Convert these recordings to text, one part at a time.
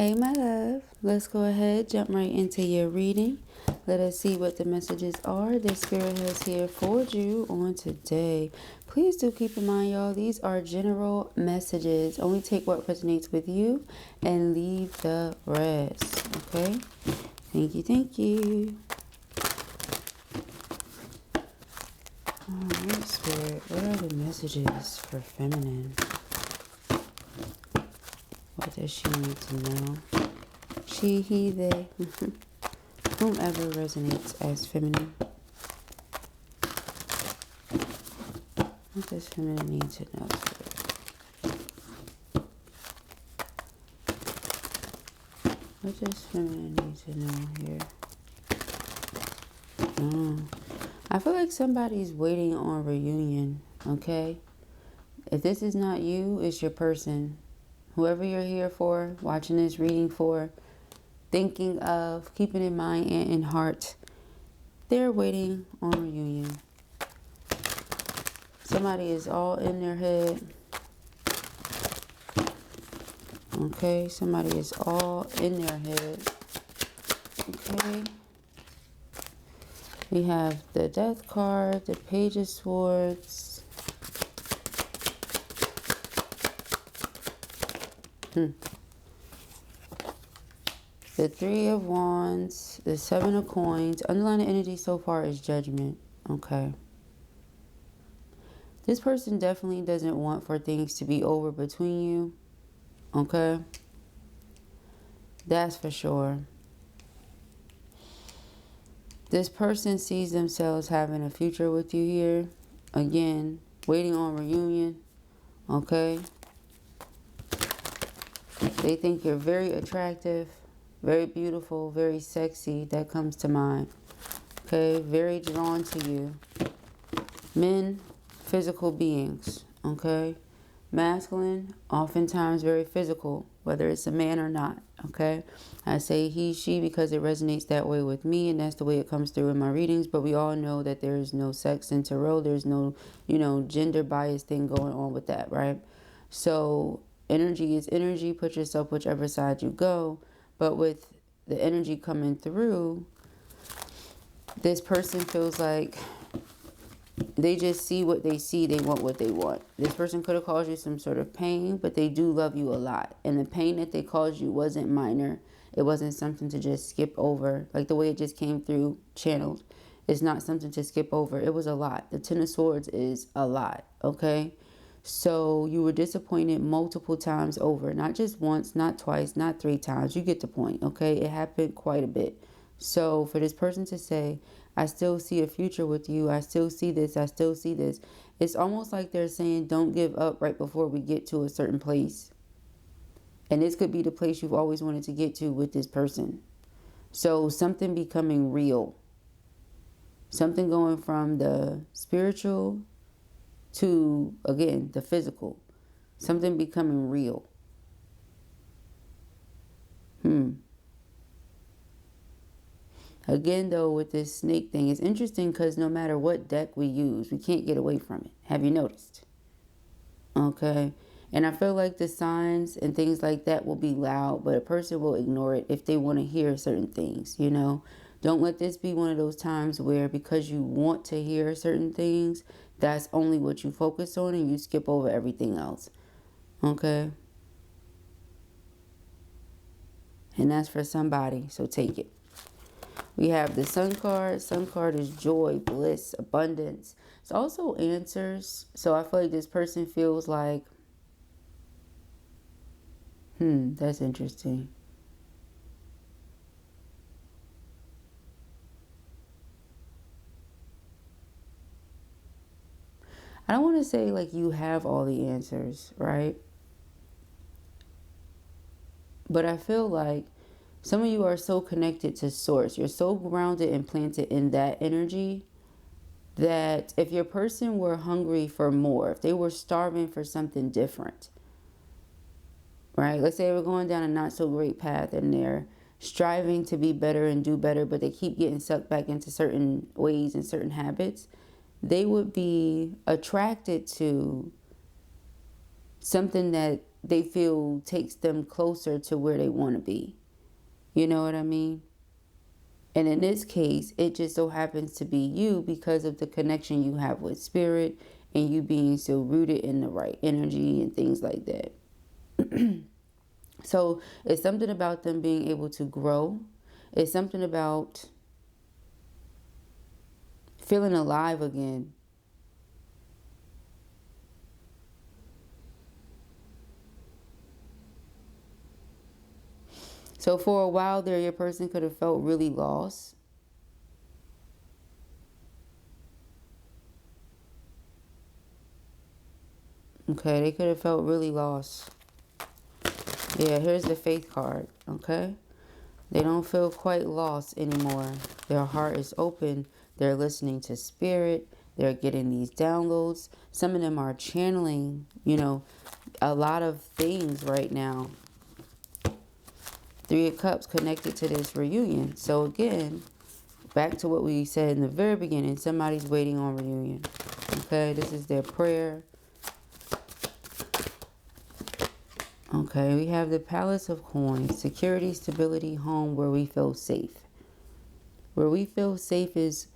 Hey my love, let's go ahead, jump right into your reading. Let us see what the messages are that Spirit has here for you on today. Please do keep in mind, y'all, these are general messages. Only take what resonates with you and leave the rest. Okay? Thank you, thank you. Alright, Spirit, what are the messages for feminine? What does she need to know? She, he, they, whomever resonates as feminine. What does feminine need to know? What does feminine need to know here? I feel like somebody's waiting on reunion, okay? If this is not you, it's your person. Whoever you're here for, watching this reading for, thinking of, keeping in mind and in heart, they're waiting on reunion. Somebody is all in their head. Okay, somebody is all in their head. Okay. We have the Death card, the Page of Swords. The Three of Wands, the Seven of Coins. Underlying energy so far is Judgment. Okay. This person definitely doesn't want for things to be over between you. Okay. That's for sure. This person sees themselves having a future with you here. Again, waiting on reunion. Okay. They think you're very attractive, very beautiful, very sexy. That comes to mind. Okay, very drawn to you. Men, physical beings. Okay. Masculine, oftentimes very physical, whether it's a man or not. Okay. I say he, she because it resonates that way with me, and that's the way it comes through in my readings. But we all know that there is no sex in tarot. There's no, gender bias thing going on with that, right? So energy is energy. Put yourself whichever side you go. But with the energy coming through, this person feels like they just see what they see. They want what they want. This person could have caused you some sort of pain, but they do love you a lot. And the pain that they caused you wasn't minor. It wasn't something to just skip over. Like the way it just came through channeled. It's not something to skip over. It was a lot. The Ten of Swords is a lot. Okay. So you were disappointed multiple times over. Not just once, not twice, not 3 times. You get the point. Okay. It happened quite a bit. So for this person to say, I still see a future with you. I still see this. I still see this. It's almost like they're saying, don't give up right before we get to a certain place. And this could be the place you've always wanted to get to with this person. So something becoming real. Something going from the spiritual to, again, the physical. Something becoming real. Again, though, with this snake thing, it's interesting because no matter what deck we use, we can't get away from it. Have you noticed? Okay. And I feel like the signs and things like that will be loud, but a person will ignore it if they want to hear certain things, Don't let this be one of those times where because you want to hear certain things, that's only what you focus on and you skip over everything else. Okay. And that's for somebody, so take it. We have the Sun card. Sun card is joy, bliss, abundance. It's also answers. So I feel like this person feels like, that's interesting. I don't want to say like you have all the answers, right? But I feel like some of you are so connected to source. You're so grounded and planted in that energy that if your person were hungry for more, if they were starving for something different, right? Let's say we're going down a not so great path and they're striving to be better and do better, but they keep getting sucked back into certain ways and certain habits. They would be attracted to something that they feel takes them closer to where they want to be. You know what I mean? And in this case, it just so happens to be you because of the connection you have with spirit and you being so rooted in the right energy and things like that. So it's something about them being able to grow. It's something about feeling alive again. So for a while there, your person could have felt really lost. Okay, they could have felt really lost. Yeah, here's the Faith card, okay? They don't feel quite lost anymore. Their heart is open. They're listening to spirit. They're getting these downloads. Some of them are channeling, you know, a lot of things right now. Three of Cups connected to this reunion. So again, back to what we said in the very beginning, somebody's waiting on reunion. Okay, this is their prayer. Okay, we have the Palace of Coins. Security, stability, home, where we feel safe. Where we feel safe is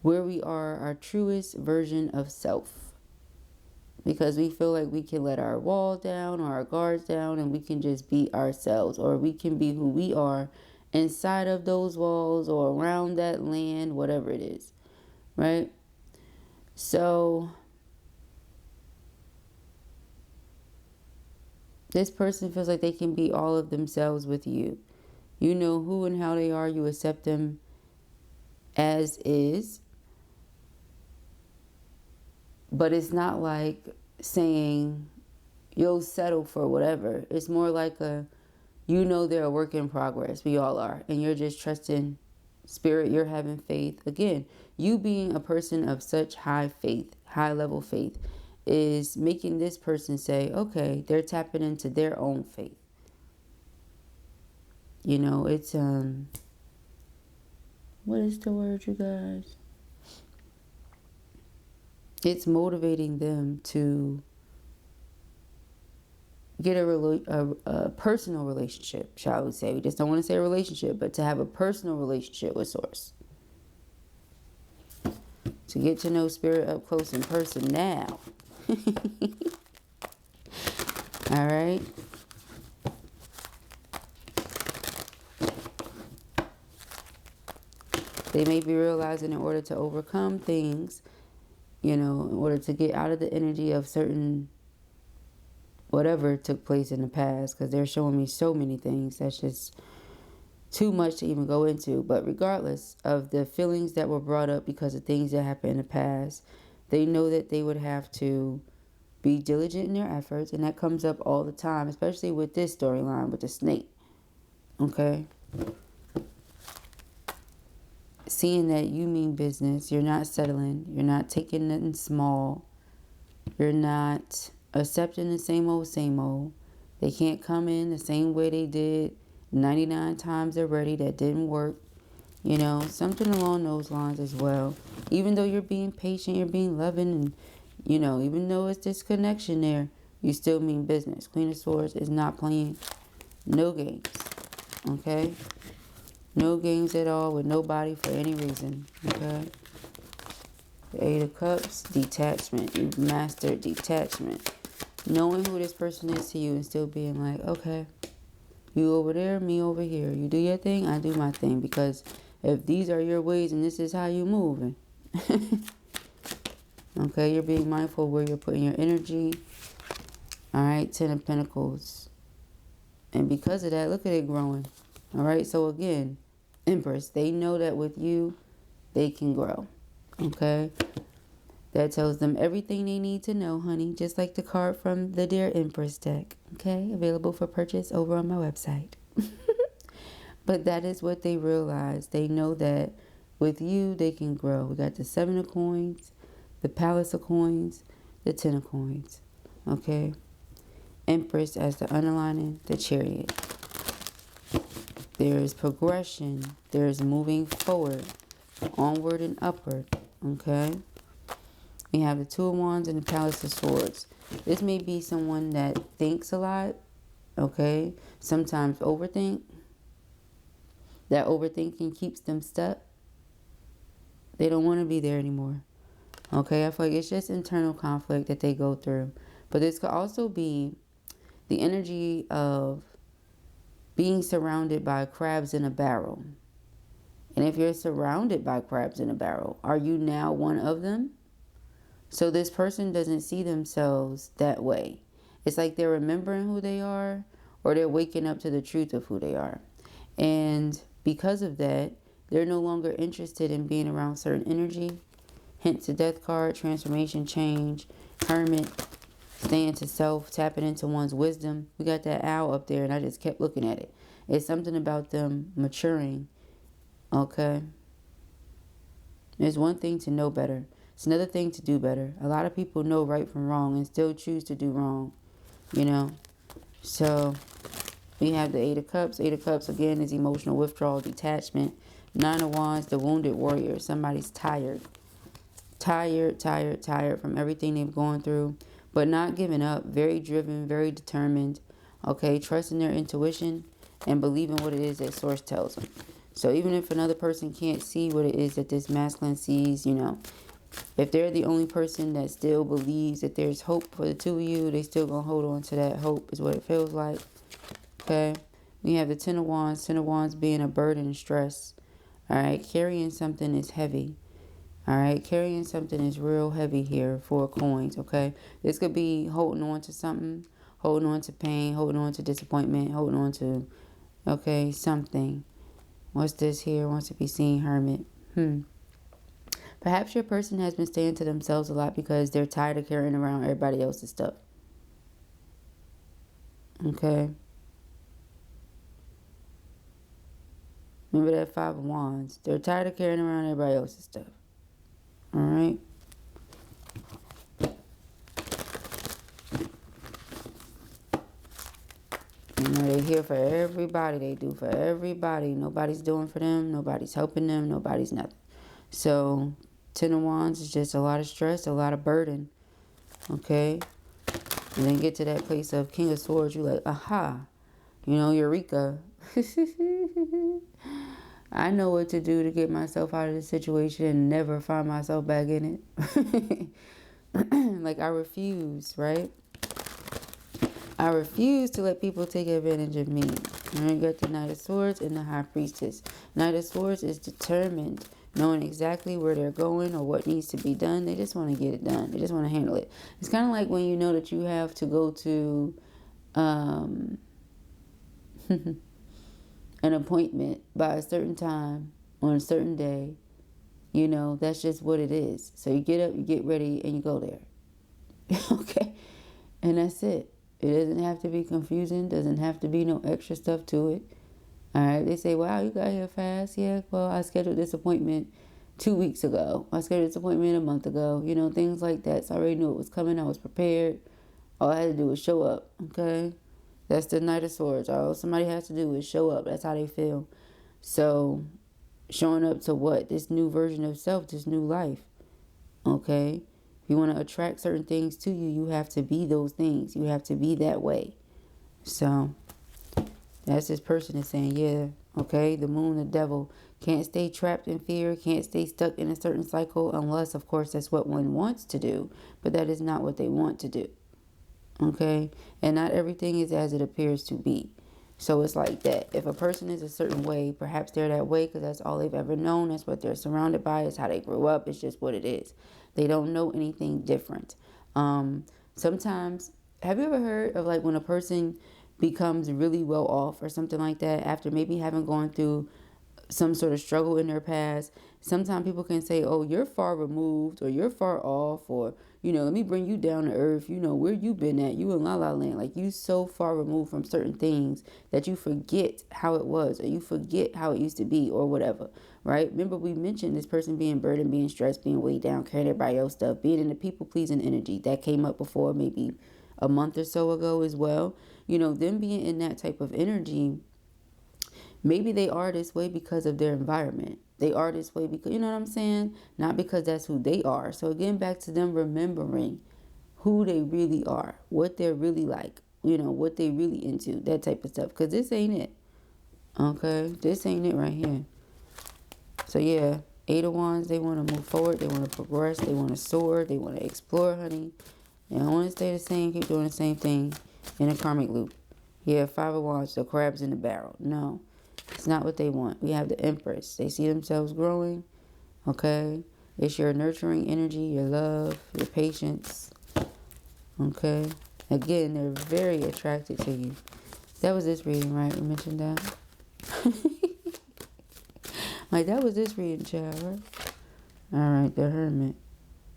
where we are our truest version of self. Because we feel like we can let our wall down or our guards down and we can just be ourselves. Or we can be who we are inside of those walls or around that land, whatever it is. Right? So this person feels like they can be all of themselves with you. You know who and how they are. You accept them as is. But it's not like saying you'll settle for whatever. It's more like you know they're a work in progress. We all are. And you're just trusting spirit. You're having faith. Again, you being a person of such high faith, high level faith, is making this person say, okay, they're tapping into their own faith. You know, it's, what is the word, you guys? It's motivating them to get a personal relationship, shall we say. We just don't want to say a relationship, but to have a personal relationship with Source. To get to know spirit up close in person now. All right. They may be realizing in order to overcome things, you know, in order to get out of the energy of certain whatever took place in the past, because they're showing me so many things that's just too much to even go into. But regardless of the feelings that were brought up because of things that happened in the past, they know that they would have to be diligent in their efforts, and that comes up all the time, especially with this storyline with the snake. Okay? Seeing that you mean business, you're not settling, you're not taking nothing small, you're not accepting the same old. They can't come in the same way they did 99 times already that didn't work. You know, something along those lines as well. Even though you're being patient, you're being loving, and, you know, even though it's disconnection there, you still mean business. Queen of Swords is not playing no games. Okay? No games at all with nobody for any reason. Okay? The Eight of Cups, detachment. You've mastered detachment. Knowing who this person is to you and still being like, okay, you over there, me over here. You do your thing, I do my thing. Because if these are your ways and this is how you moving. Okay, you're being mindful where you're putting your energy. All right, Ten of Pentacles. And because of that, look at it growing. All right, so again, Empress, they know that with you, they can grow. Okay? That tells them everything they need to know, honey. Just like the card from the Dear Empress deck. Okay? Available for purchase over on my website. But that is what they realize. They know that with you, they can grow. We got the Seven of Coins, the Palace of Coins, the Ten of Coins. Okay? Empress as the underlining, the Chariot. There's progression. There's moving forward. Onward and upward. Okay? We have the Two of Wands and the Palace of Swords. This may be someone that thinks a lot, okay? Sometimes overthink. That overthinking keeps them stuck. They don't want to be there anymore, okay? I feel like it's just internal conflict that they go through. But this could also be the energy of being surrounded by crabs in a barrel. And if you're surrounded by crabs in a barrel, are you now one of them? So this person doesn't see themselves that way. It's like they're remembering who they are, or they're waking up to the truth of who they are. And because of that, they're no longer interested in being around certain energy. Hence the Death card, transformation, change, hermit, staying to self, tapping into one's wisdom. We got that owl up there and I just kept looking at it. It's something about them maturing, okay? It's one thing to know better. It's another thing to do better. A lot of people know right from wrong and still choose to do wrong, you know? So we have the Eight of Cups. Eight of Cups, again, is emotional withdrawal, detachment. Nine of Wands, the wounded warrior. Somebody's tired. Tired from everything they've gone through, but not giving up. Very driven, very determined, okay? Trusting their intuition and believing what it is that Source tells them. So even if another person can't see what it is that this masculine sees, you know, if they're the only person that still believes that there's hope for the two of you, they still gonna hold on to that hope, is what it feels like, okay? We have the Ten of Wands. Ten of Wands being a burden and stress, all right? Carrying something is heavy, all right? Carrying something is real heavy here. Four of Coins, okay? This could be holding on to something, holding on to pain, holding on to disappointment, holding on to, okay, something. What's this here? Wants to be seen, hermit. Perhaps your person has been staying to themselves a lot because they're tired of carrying around everybody else's stuff. Okay. Remember that Five of Wands. They're tired of carrying around everybody else's stuff. All right. You know, they're here for everybody. They do for everybody. Nobody's doing for them. Nobody's helping them. Nobody's nothing. So Ten of Wands is just a lot of stress, a lot of burden, okay? And then get to that place of King of Swords, you're like, aha, you know, eureka. I know what to do to get myself out of this situation and never find myself back in it. Like, I refuse, right? I refuse to let people take advantage of me. And then you got the Knight of Swords and the High Priestess. Knight of Swords is determined, knowing exactly where they're going or what needs to be done. They just want to get it done. They just want to handle it. It's kind of like when you know that you have to go to an appointment by a certain time on a certain day. You know, that's just what it is. So you get up, you get ready, and you go there. Okay? And that's it. It doesn't have to be confusing. Doesn't have to be no extra stuff to it. All right, they say, wow, you got here fast. Yeah, well, I scheduled this appointment 2 weeks ago. I scheduled this appointment a month ago. You know, things like that. So I already knew it was coming. I was prepared. All I had to do was show up, okay? That's the Knight of Swords. All somebody has to do is show up. That's how they feel. So showing up to what? This new version of self, this new life, okay? If you want to attract certain things to you, you have to be those things. You have to be that way. So that's this person is saying, yeah, okay, the moon, the devil, can't stay trapped in fear, can't stay stuck in a certain cycle unless, of course, that's what one wants to do. But that is not what they want to do, okay? And not everything is as it appears to be. So it's like that. If a person is a certain way, perhaps they're that way because that's all they've ever known. That's what they're surrounded by. It's how they grew up. It's just what it is. They don't know anything different. Sometimes, have you ever heard of like when a person becomes really well off or something like that after maybe having gone through some sort of struggle in their past? Sometimes people can say, oh, you're far removed or you're far off, or, you know, let me bring you down to earth. You know, where you been at? You in La La Land. Like, you so far removed from certain things that you forget how it was, or you forget how it used to be, or whatever, right? Remember, we mentioned this person being burdened, being stressed, being weighed down, carrying everybody else's stuff, being in the people-pleasing energy. That came up before maybe a month or so ago as well. You know, them being in that type of energy, maybe they are this way because of their environment. They are this way because, you know what I'm saying? Not because that's who they are. So again, back to them remembering who they really are, what they're really like, you know, what they really into, that type of stuff. Because this ain't it. Okay? This ain't it right here. So yeah, 8 of Wands, they want to move forward. They want to progress. They want to soar. They want to explore, honey. They don't want to stay the same, keep doing the same thing in a karmic loop. Yeah, 5 of Wands, the crabs in the barrel. No, it's not what they want. We have the Empress. They see themselves growing. Okay? It's your nurturing energy, your love, your patience. Okay? Again, they're very attracted to you. That was this reading, right? We mentioned that. Like, that was this reading, child, right? Alright, the Hermit.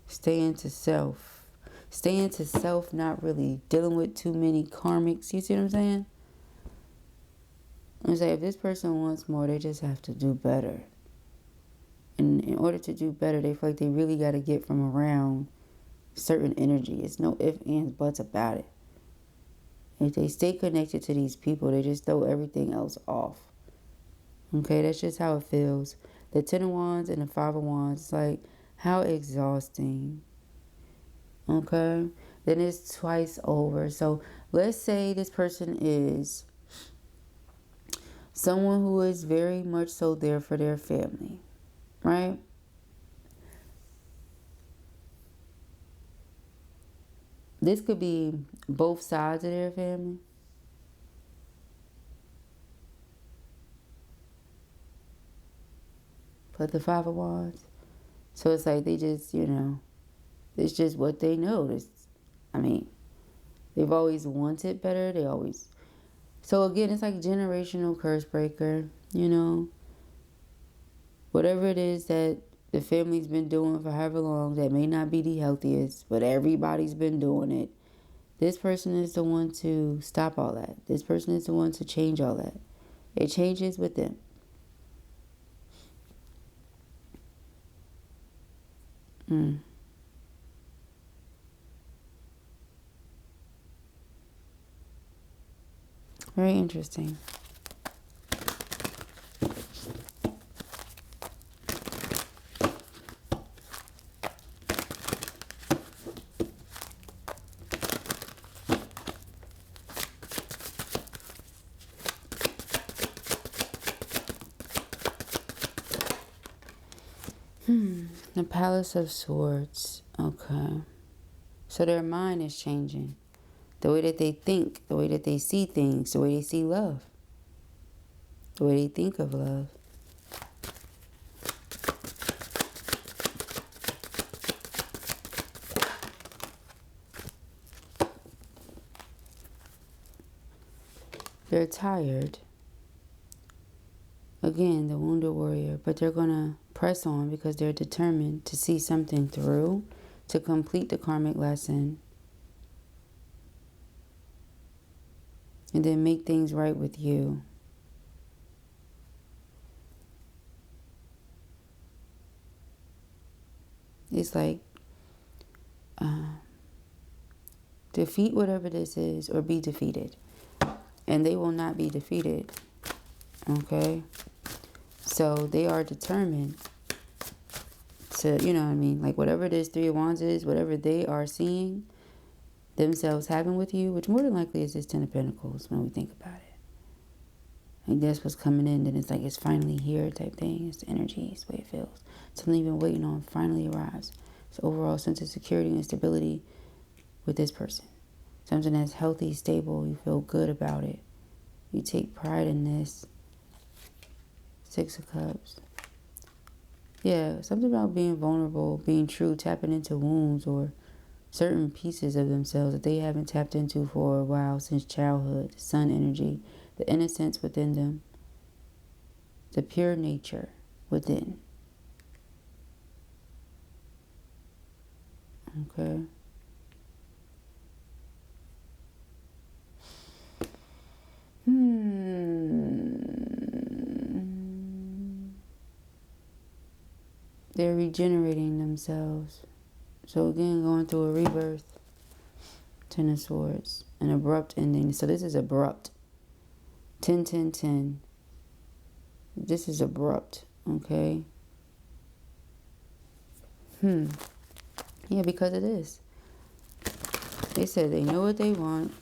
Stay into self. Stay into self, not really dealing with too many karmics. You see what I'm saying? I'm saying, if this person wants more, they just have to do better. And in order to do better, they feel like they really got to get from around certain energy. It's no ifs, ands, buts about it. If they stay connected to these people, they just throw everything else off. Okay, that's just how it feels. The 10 of Wands and the 5 of Wands, it's like, how exhausting. Okay, then it's twice over. So let's say this person is someone who is very much so there for their family, right? This could be both sides of their family. But the 5 of Wands. So it's like they just, you know, it's just what they know. I mean, they've always wanted better. They always... So again, it's like generational curse breaker, you know. Whatever it is that the family's been doing for however long, that may not be the healthiest, but everybody's been doing it. This person is the one to stop all that. This person is the one to change all that. It changes with them. Very interesting. The Palace of Swords. Okay. So their mind is changing. The way that they think, the way that they see things, the way they see love, the way they think of love. They're tired. Again, the wounded warrior, but they're going to press on because they're determined to see something through, to complete the karmic lesson, and then make things right with you. It's like defeat whatever this is or be defeated. And they will not be defeated. Okay? So they are determined to, you know what I mean? Like whatever this 3 of Wands is, whatever they are seeing themselves having with you, which more than likely is this 10 of Pentacles when we think about it. Like that's what's coming in, then it's like it's finally here type thing. It's the energy, it's the way it feels. Something you've been waiting on finally arrives. It's overall sense of security and stability with this person. Something that's healthy, stable, you feel good about it. You take pride in this. 6 of Cups. Yeah, something about being vulnerable, being true, tapping into wounds or certain pieces of themselves that they haven't tapped into for a while since childhood. The sun energy, the innocence within them, the pure nature within. Okay. They're regenerating themselves. So again, going through a rebirth. 10 of Swords. An abrupt ending. So this is abrupt. 10, 10, 10. This is abrupt. Okay. Yeah, because of this. They said they know what they want.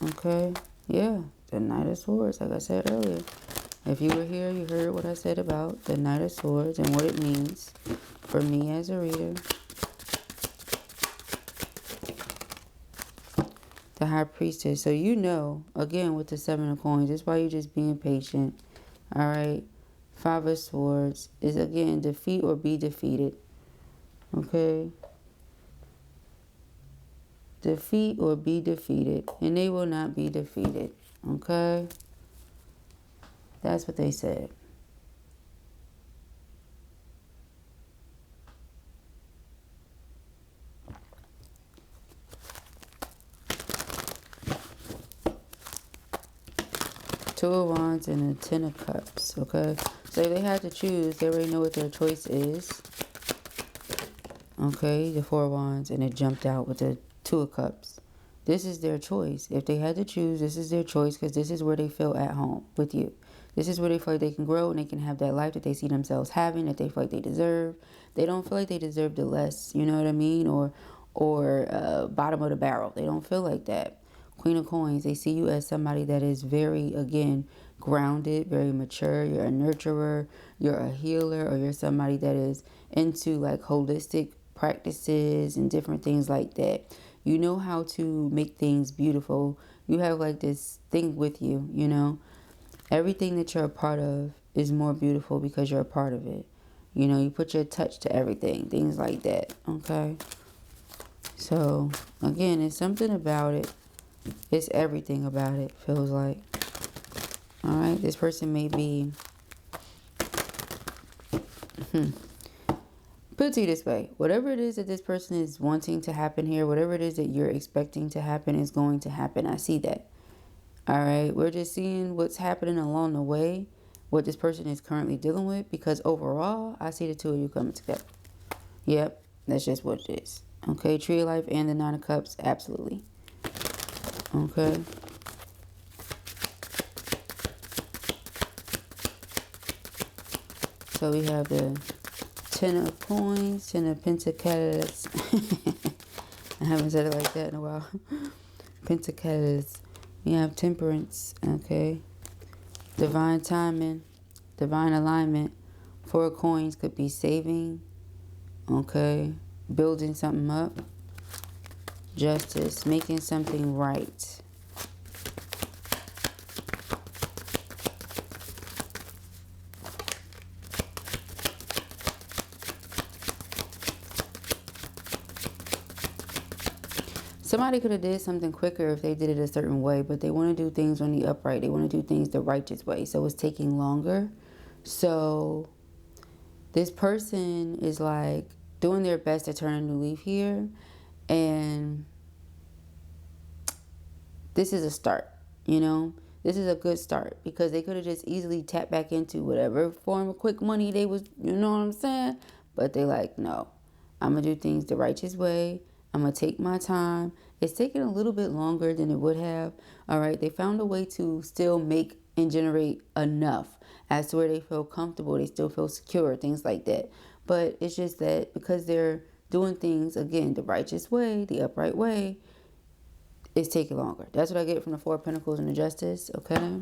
Okay. Yeah. The Knight of Swords, like I said earlier. If you were here, you heard what I said about the Knight of Swords and what it means for me as a reader. The High Priestess. So you know, again, with the Seven of Coins, that's why you're just being patient. All right. Five of Swords is, again, defeat or be defeated. Okay. Defeat or be defeated. And they will not be defeated. Okay. That's what they said. Two of Wands and a Ten of Cups, okay? So if they had to choose, they already know what their choice is. Okay, the Four of Wands, and it jumped out with the Two of Cups. This is their choice. If they had to choose, this is their choice because this is where they feel at home with you. This is where they feel like they can grow and they can have that life that they see themselves having, that they feel like they deserve. They don't feel like they deserve the less, you know what I mean? Or bottom of the barrel. They don't feel like that. Queen of Coins, they see you as somebody that is very, again, grounded, very mature. You're a nurturer, you're a healer, or you're somebody that is into like holistic practices and different things like that. You know how to make things beautiful. You have like this thing with you, you know. Everything that you're a part of is more beautiful because you're a part of it. You know, you put your touch to everything, things like that, okay? So, again, it's something about it. It's everything about it, feels like. All right, this person may be... Put it to you this way. Whatever it is that this person is wanting to happen here, whatever it is that you're expecting to happen is going to happen. I see that. All right, we're just seeing what's happening along the way, what this person is currently dealing with, because overall, I see the two of you coming together. Yep, that's just what it is. Okay, Tree of Life and the Nine of Cups, absolutely. Okay. So we have the Ten of Coins, Ten of Pentacles. I haven't said it like that in a while. Pentacles. We have Temperance, okay. Divine timing, divine alignment. Four of Coins could be saving, okay. Building something up. Justice, making something right. Somebody could have did something quicker if they did it a certain way, but they want to do things on the upright. They want to do things the righteous way, so it's taking longer. So this person is like doing their best to turn a new leaf here, and this is a start, you know. This is a good start because they could have just easily tapped back into whatever form of quick money they was, you know what I'm saying? But they like, no, I'm going to do things the righteous way. I'm going to take my time. It's taking a little bit longer than it would have. All right. They found a way to still make and generate enough as to where they feel comfortable. They still feel secure, things like that. But it's just that because they're doing things, again, the righteous way, the upright way, it's taking longer. That's what I get from the Four of Pentacles and the Justice, okay?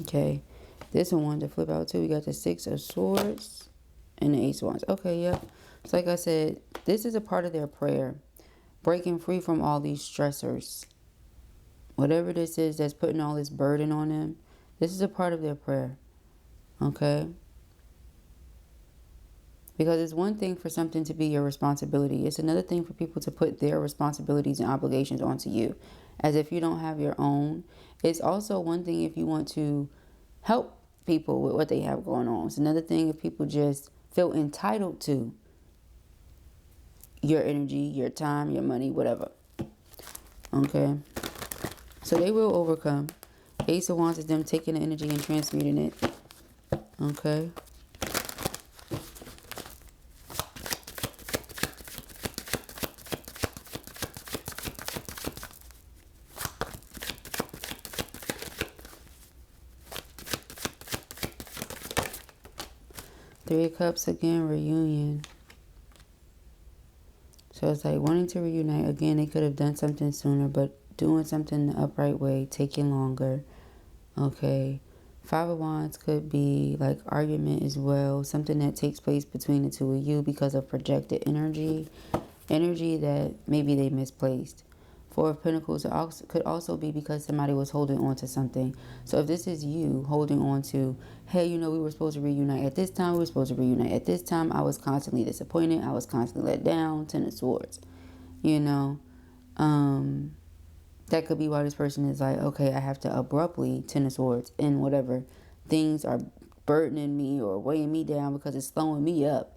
Okay, this one wanted to flip out too. We got the Six of Swords and the Ace of Wands. Okay, yep. So like I said, this is a part of their prayer. Breaking free from all these stressors. Whatever this is that's putting all this burden on them, this is a part of their prayer, okay? Because it's one thing for something to be your responsibility. It's another thing for people to put their responsibilities and obligations onto you as if you don't have your own. It's also one thing if you want to help people with what they have going on. It's another thing if people just feel entitled to your energy, your time, your money, whatever. Okay. So they will overcome. Ace of Wands is them taking the energy and transmuting it. Okay. Three of Cups again, reunion. So it's like wanting to reunite. Again, they could have done something sooner, but doing something the upright way, taking longer. Okay. Five of Wands could be like argument as well. Something that takes place between the two of you because of projected energy. Energy that maybe they misplaced. Four of Pentacles could also be because somebody was holding on to something. So if this is you holding on to, hey, you know, we were supposed to reunite at this time. We were supposed to reunite at this time. I was constantly disappointed. I was constantly let down. Ten of Swords. You know, that could be why this person is like, okay, I have to abruptly, Ten of Swords, and whatever things are burdening me or weighing me down because it's slowing me up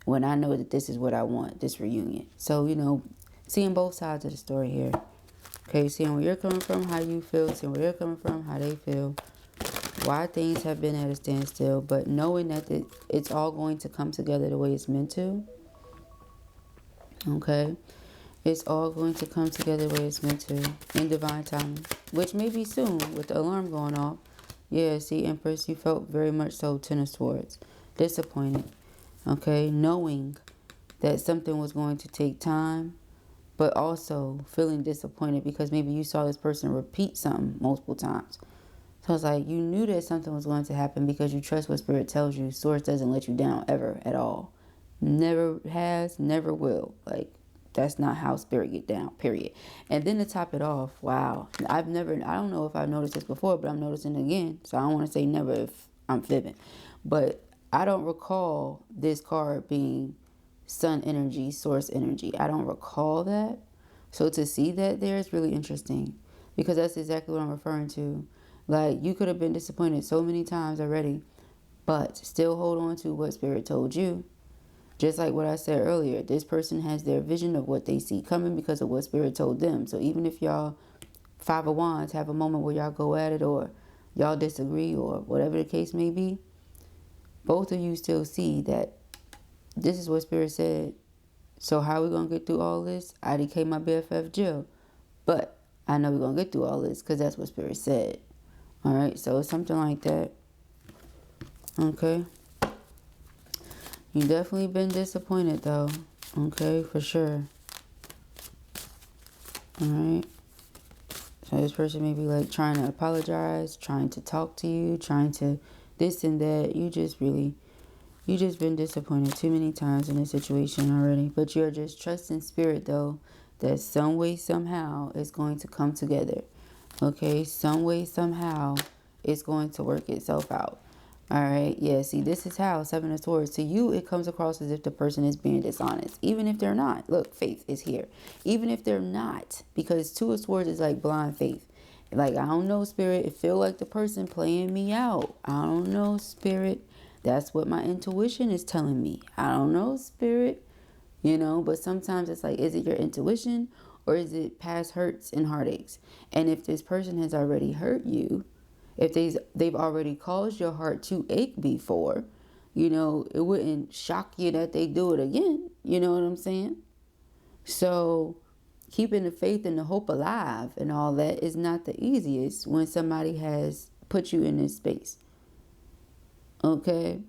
when I know that this is what I want, this reunion. So, you know, seeing both sides of the story here. Okay, seeing where you're coming from, how you feel, seeing where they're coming from, how they feel, why things have been at a standstill, but knowing that it's all going to come together the way it's meant to. Okay, it's all going to come together the way it's meant to in divine timing, which may be soon with the alarm going off. Yeah, see, Empress, you felt very much so Ten of Swords, disappointed. Okay, knowing that something was going to take time, but also feeling disappointed because maybe you saw this person repeat something multiple times. So it's like you knew that something was going to happen because you trust what Spirit tells you. Source doesn't let you down ever at all. Never has, never will. Like, that's not how Spirit get down, period. And then to top it off, wow. I don't know if I've noticed this before, but I'm noticing it again. So I don't want to say never if I'm fibbing. But I don't recall this card being sun energy, source energy. I don't recall that. So to see that there is really interesting because that's exactly what I'm referring to. Like, you could have been disappointed so many times already, but still hold on to what Spirit told you. Just like what I said earlier, this person has their vision of what they see coming because of what Spirit told them. So even if y'all, Five of Wands, have a moment where y'all go at it or y'all disagree or whatever the case may be, both of you still see that this is what Spirit said. So how are we going to get through all this? I DK my BFF Jill. But I know we're going to get through all this because that's what Spirit said. All right, so it's something like that. Okay. You definitely been disappointed though. Okay, for sure. All right. So this person may be like trying to apologize, trying to talk to you, trying to this and that. You just been disappointed too many times in this situation already. But you're just trusting Spirit though that some way, somehow it's going to come together. Okay, some way, somehow it's going to work itself out. All right, yeah, see, this is how Seven of Swords. To you, it comes across as if the person is being dishonest. Even if they're not. Look, faith is here. Even if they're not. Because Two of Swords is like blind faith. Like, I don't know, Spirit. It feel like the person playing me out. I don't know, Spirit. That's what my intuition is telling me. I don't know, Spirit. You know, but sometimes it's like, is it your intuition or is it past hurts and heartaches? And if this person has already hurt you, if they've already caused your heart to ache before, you know, it wouldn't shock you that they do it again. You know what I'm saying? So keeping the faith and the hope alive and all that is not the easiest when somebody has put you in this space. Okay?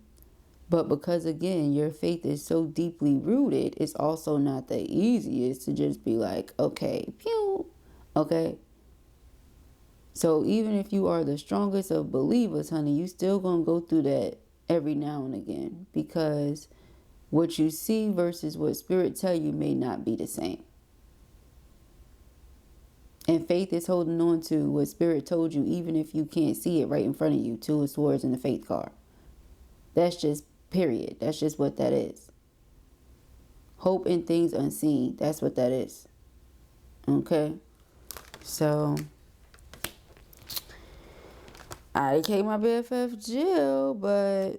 But because, again, your faith is so deeply rooted, it's also not the easiest to just be like, okay, pew, okay? So even if you are the strongest of believers, honey, you still going to go through that every now and again. Because what you see versus what Spirit tell you may not be the same. And faith is holding on to what Spirit told you, even if you can't see it right in front of you. Two of Swords and the Faith card. That's just period. That's just what that is. Hope in things unseen. That's what that is. Okay? So, I came my BFF Jill, but...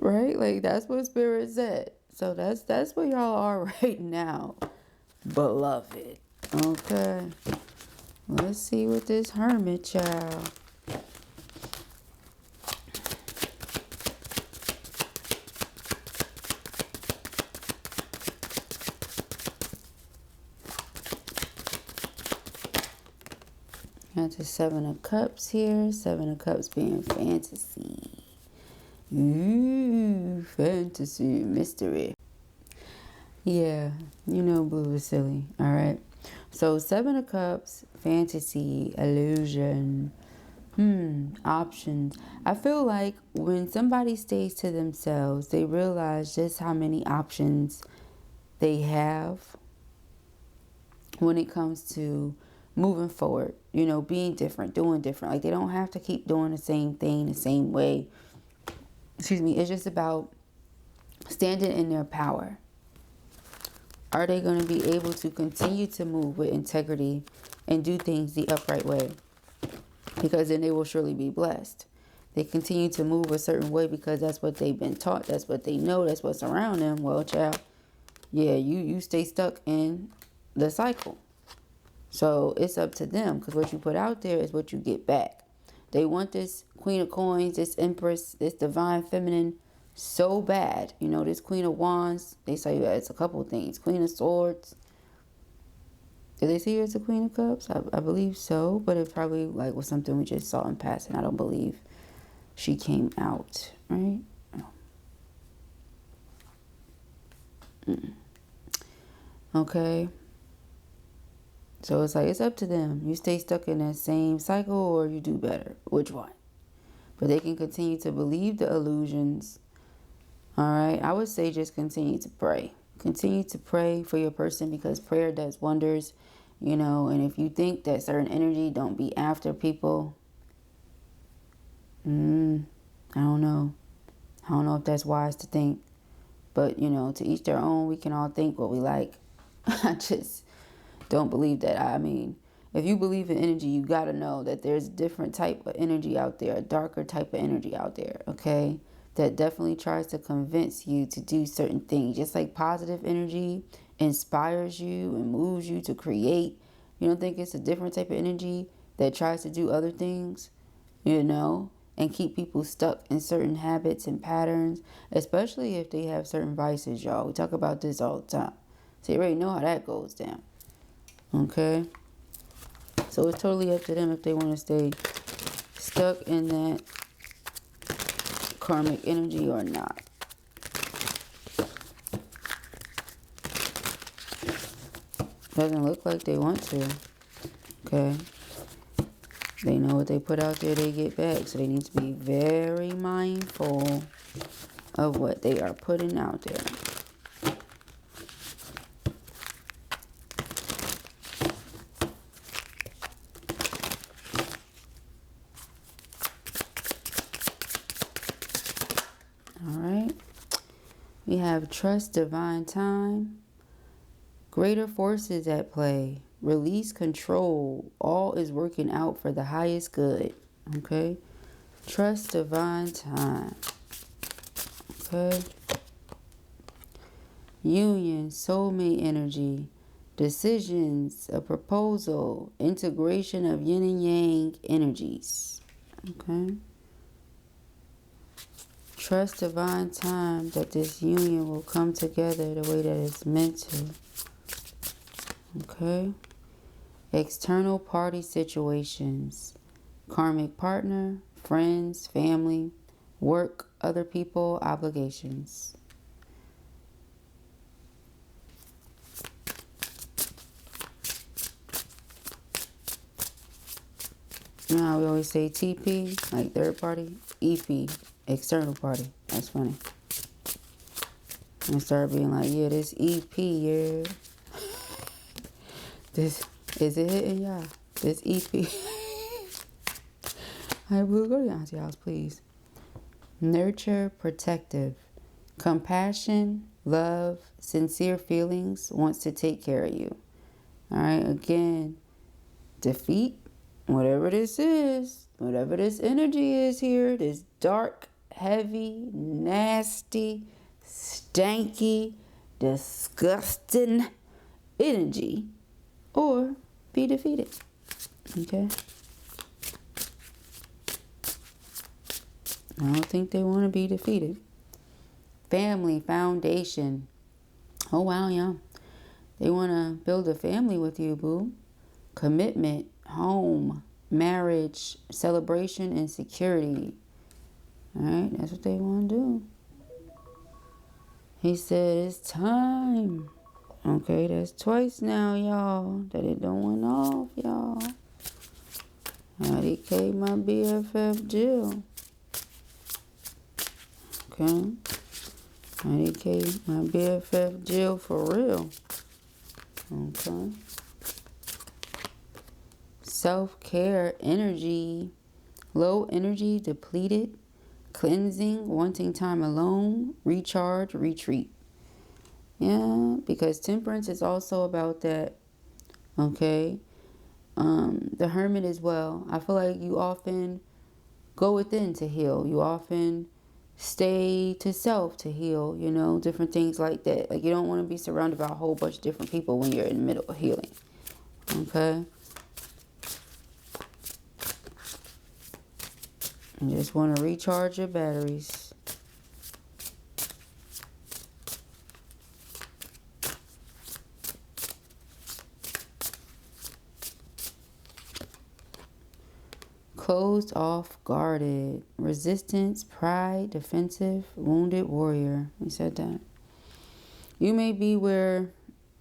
right? Like, that's what Spirit said. So, that's where y'all are right now. Beloved. Okay. Let's see what this Hermit child... Got the Seven of Cups here. Seven of Cups being fantasy. Ooh, fantasy, mystery. Yeah, you know blue is silly, all right? So 7 of Cups, fantasy, illusion, options. I feel like when somebody stays to themselves, they realize just how many options they have when it comes to moving forward, you know, being different, doing different. Like, they don't have to keep doing the same thing the same way. Excuse me. It's just about standing in their power. Are they going to be able to continue to move with integrity and do things the upright way? Because then they will surely be blessed. They continue to move a certain way because that's what they've been taught. That's what they know. That's what's around them. Well, child, yeah, you stay stuck in the cycle. So it's up to them, because what you put out there is what you get back. They want this Queen of Coins, this Empress, this Divine Feminine so bad. You know, this Queen of Wands, they say it's a couple of things. Queen of Swords. Did they see her as a Queen of Cups? I believe so, but it probably like was something we just saw in passing. I don't believe she came out, right? Okay. So it's like, it's up to them. You stay stuck in that same cycle or you do better. Which one? But they can continue to believe the illusions. All right. I would say just continue to pray. Continue to pray for your person, because prayer does wonders, you know. And if you think that certain energy, don't be after people. I don't know. I don't know if that's wise to think. But, you know, to each their own. We can all think what we like. I just don't believe that. I mean, if you believe in energy, you got to know that there's a different type of energy out there, a darker type of energy out there, okay? That definitely tries to convince you to do certain things. Just like positive energy inspires you and moves you to create. You don't think it's a different type of energy that tries to do other things, you know, and keep people stuck in certain habits and patterns, especially if they have certain vices, y'all. We talk about this all the time. So you already know how that goes down. Okay, so it's totally up to them if they want to stay stuck in that karmic energy or not. Doesn't look like they want to. Okay, they know what they put out there, they get back. So they need to be very mindful of what they are putting out there. We have trust, divine time, greater forces at play, release control, all is working out for the highest good, okay? Trust, divine time, okay? Union, soulmate energy, decisions, a proposal, integration of yin and yang energies, okay? Trust divine time that this union will come together the way that it's meant to. Okay? External party situations. Karmic partner, friends, family, work, other people, obligations. You know how we always say TP, like third party? EP, external party. That's funny. And start being like, yeah, this EP, yeah. This, is it hitting y'all? This EP. Alright, we'll go to your auntie house, please. Nurture, protective. Compassion, love, sincere feelings, wants to take care of you. Alright, again, defeat. Whatever this is, whatever this energy is here, this dark, heavy, nasty, stanky, disgusting energy, or be defeated. Okay? I don't think they want to be defeated. Family, foundation. Oh, wow, yeah. They want to build a family with you, boo. Commitment, home, marriage, celebration, and security. Alright, that's what they want to do. He said, it's time. Okay, that's twice now, y'all, that it done went off, y'all. IDK, my BFF Jill. Okay. IDK, my BFF Jill for real. Okay. Self-care energy. Low energy, depleted, cleansing, wanting time alone, recharge, retreat. Yeah, because temperance is also about that. Okay. The hermit as well. I feel like you often go within to heal. You often stay to self to heal, you know, different things like that. Like you don't want to be surrounded by a whole bunch of different people when you're in the middle of healing. Okay. You just want to recharge your batteries. Closed off, guarded, resistance, pride, defensive, wounded warrior. We said that. You may be where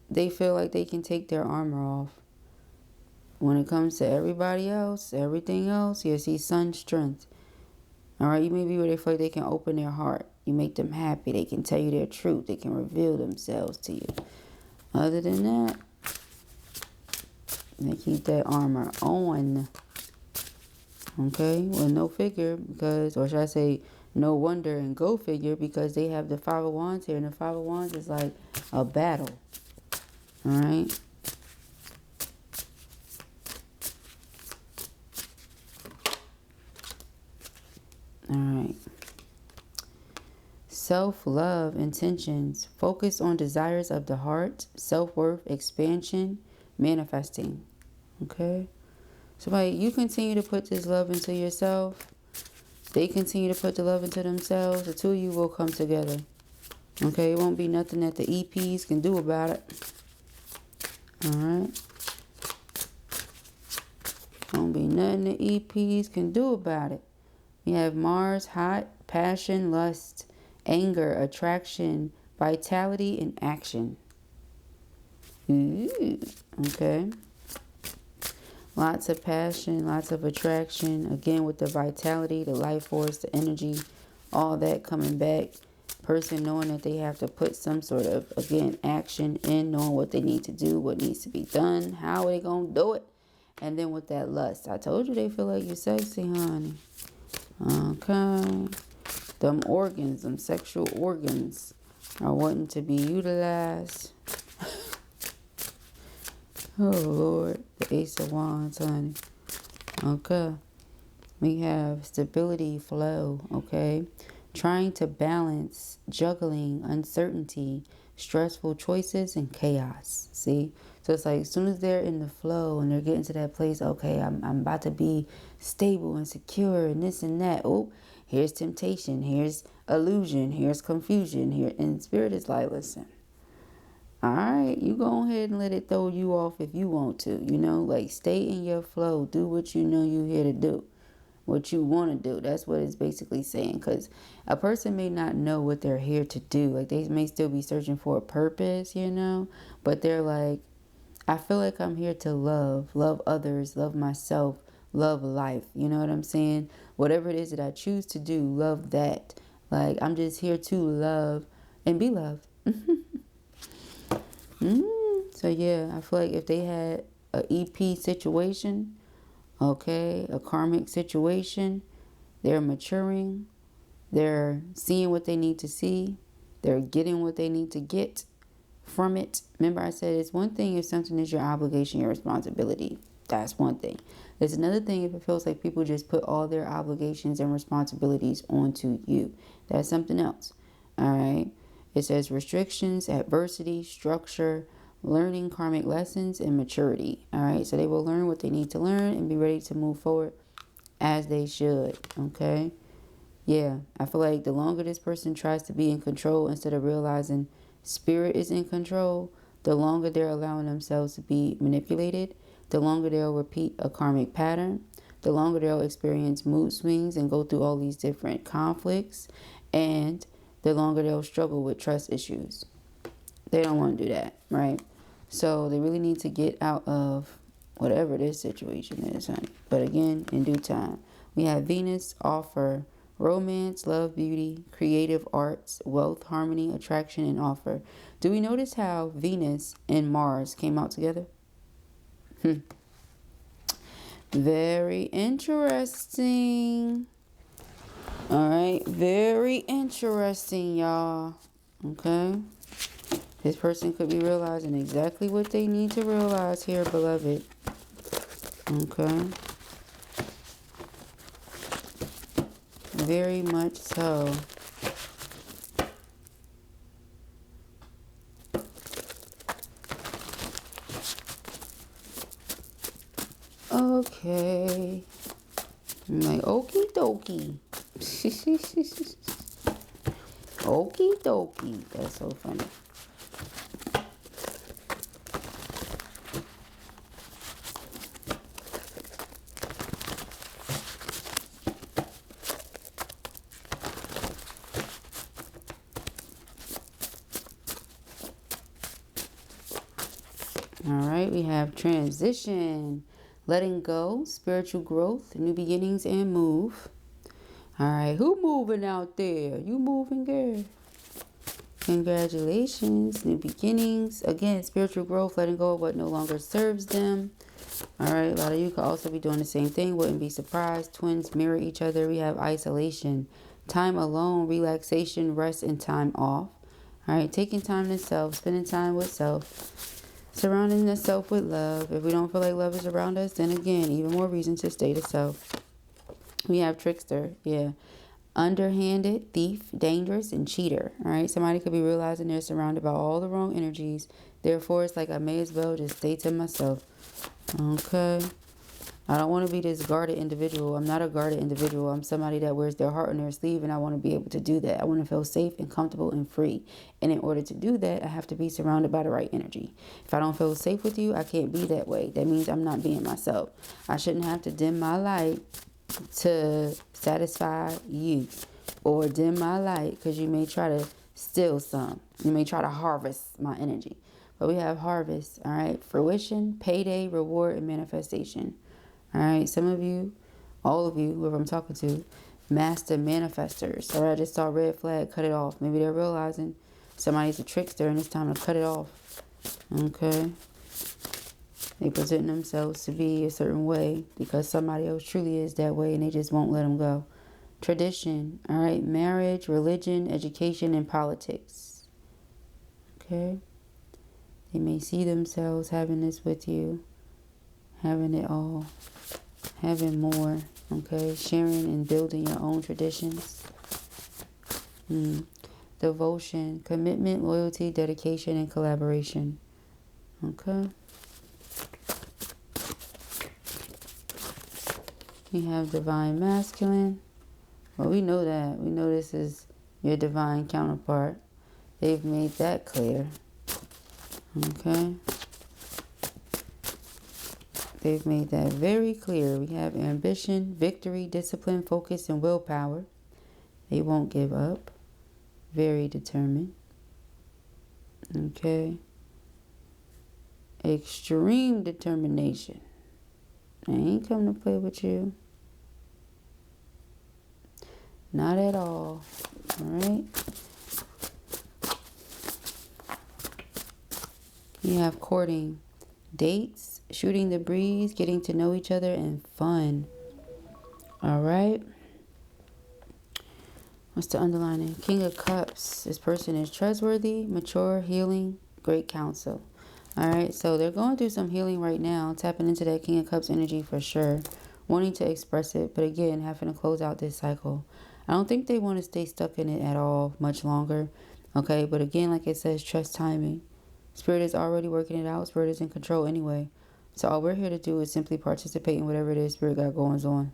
they feel like they can take their armor off. When it comes to everybody else, everything else, you see sun strength. Alright, you may be where they feel like they can open their heart. You make them happy. They can tell you their truth. They can reveal themselves to you. Other than that, they keep that armor on. Okay, well, no figure because, or should I say, no wonder and go figure because they have the Five of Wands here, and the Five of Wands is like a battle. All right. All right. Self-love, intentions, focus on desires of the heart, self-worth, expansion, manifesting. Okay. Somebody, you continue to put this love into yourself. They continue to put the love into themselves. The two of you will come together. Okay, it won't be nothing that the EPs can do about it. Alright. Won't be nothing the EPs can do about it. We have Mars, hot, passion, lust, anger, attraction, vitality, and action. Ooh, okay. Lots of passion, lots of attraction. Again, with the vitality, the life force, the energy, all that coming back. Person knowing that they have to put some sort of, again, action in, knowing what they need to do, what needs to be done, how are they going to do it. And then with that lust. I told you they feel like you're sexy, honey. Okay. Them organs, them sexual organs are wanting to be utilized. Oh, Lord. The Ace of Wands, honey. Okay. We have stability, flow, okay? Trying to balance, juggling, uncertainty, stressful choices, and chaos. See? So it's like as soon as they're in the flow and they're getting to that place, okay, I'm about to be stable and secure and this and that. Oh, here's temptation. Here's illusion. Here's confusion. Here, and Spirit is like, listen. All right, you go ahead and let it throw you off if you want to, you know, like stay in your flow, do what you know you're here to do, what you want to do. That's what it's basically saying, because a person may not know what they're here to do. Like they may still be searching for a purpose, you know, but they're like, I feel like I'm here to love others, love myself, love life. You know what I'm saying? Whatever it is that I choose to do, love that. Like I'm just here to love and be loved. So yeah, I feel like if they had a EP situation, okay, a karmic situation, they're maturing, they're seeing what they need to see, they're getting what they need to get from it. Remember I said it's one thing if something is your obligation, your responsibility. That's one thing. There's another thing if it feels like people just put all their obligations and responsibilities onto you. That's something else. All right. It says restrictions, adversity, structure, learning karmic lessons, and maturity. All right. So they will learn what they need to learn and be ready to move forward as they should. Okay. Yeah. I feel like the longer this person tries to be in control instead of realizing Spirit is in control, the longer they're allowing themselves to be manipulated, the longer they'll repeat a karmic pattern, the longer they'll experience mood swings and go through all these different conflicts, and the longer they'll struggle with trust issues. They don't want to do that, right? So they really need to get out of whatever this situation is, honey. But again, in due time. We have Venus offer romance, love, beauty, creative arts, wealth, harmony, attraction, and offer. Do we notice how Venus and Mars came out together? Very interesting. All right, very interesting, y'all. Okay. This person could be realizing exactly what they need to realize here, beloved. Okay. Very much so. Okay. I'm like, okie dokie. Okie dokie. That's so funny. All right, we have transition, letting go, spiritual growth, new beginnings, and move. All right, who moving out there? You moving, girl? Congratulations, new beginnings. Again, spiritual growth, letting go of what no longer serves them. All right, a lot of you could also be doing the same thing. Wouldn't be surprised. Twins mirror each other. We have isolation, time alone, relaxation, rest, and time off. All right, taking time to self, spending time with self. Surrounding yourself with love. If we don't feel like love is around us, then again, even more reason to stay to self. We have trickster, yeah. Underhanded, thief, dangerous, and cheater. All right, somebody could be realizing they're surrounded by all the wrong energies. Therefore, it's like I may as well just stay to myself. Okay. I don't want to be this guarded individual. I'm not a guarded individual. I'm somebody that wears their heart on their sleeve, and I want to be able to do that. I want to feel safe and comfortable and free. And in order to do that, I have to be surrounded by the right energy. If I don't feel safe with you, I can't be that way. That means I'm not being myself. I shouldn't have to dim my light to satisfy you, or dim my light because you may try to steal some. You may try to harvest my energy. But we have harvest, all right? Fruition, payday, reward, and manifestation. All right, some of you, all of you, whoever I'm talking to, master manifestors. All right, I just saw red flag, cut it off. Maybe they're realizing somebody's a trickster and it's time to cut it off. Okay. They present themselves to be a certain way because somebody else truly is that way and they just won't let them go. Tradition, all right, marriage, religion, education, and politics. Okay. They may see themselves having this with you, having it all. Having more, okay? Sharing and building your own traditions. Devotion, commitment, loyalty, dedication, and collaboration. Okay? You have divine masculine. Well, we know that. We know this is your divine counterpart. They've made that clear. Okay? They've made that very clear. We have ambition, victory, discipline, focus, and willpower. They won't give up. Very determined. Okay. Extreme determination. I ain't come to play with you. Not at all. All right. You have courting, dates, shooting the breeze, getting to know each other, and fun. All right. What's the underlining? King of Cups. This person is trustworthy, mature, healing, great counsel. All right. So they're going through some healing right now. Tapping into that King of Cups energy for sure. Wanting to express it. But again, having to close out this cycle. I don't think they want to stay stuck in it at all much longer. Okay. But again, like it says, trust timing. Spirit is already working it out. Spirit is in control anyway. So all we're here to do is simply participate in whatever it is Spirit got going on.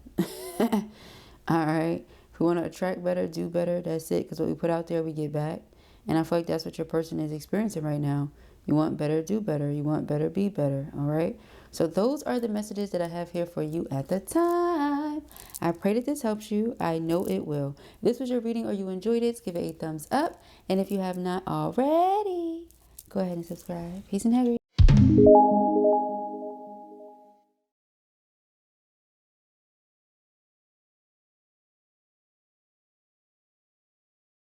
All right. If we want to attract better, do better, that's it. Because what we put out there, we get back. And I feel like that's what your person is experiencing right now. You want better, do better. You want better, be better. All right. So those are the messages that I have here for you at the time. I pray that this helps you. I know it will. If this was your reading or you enjoyed it, give it a thumbs up. And if you have not already, go ahead and subscribe. Peace and hair.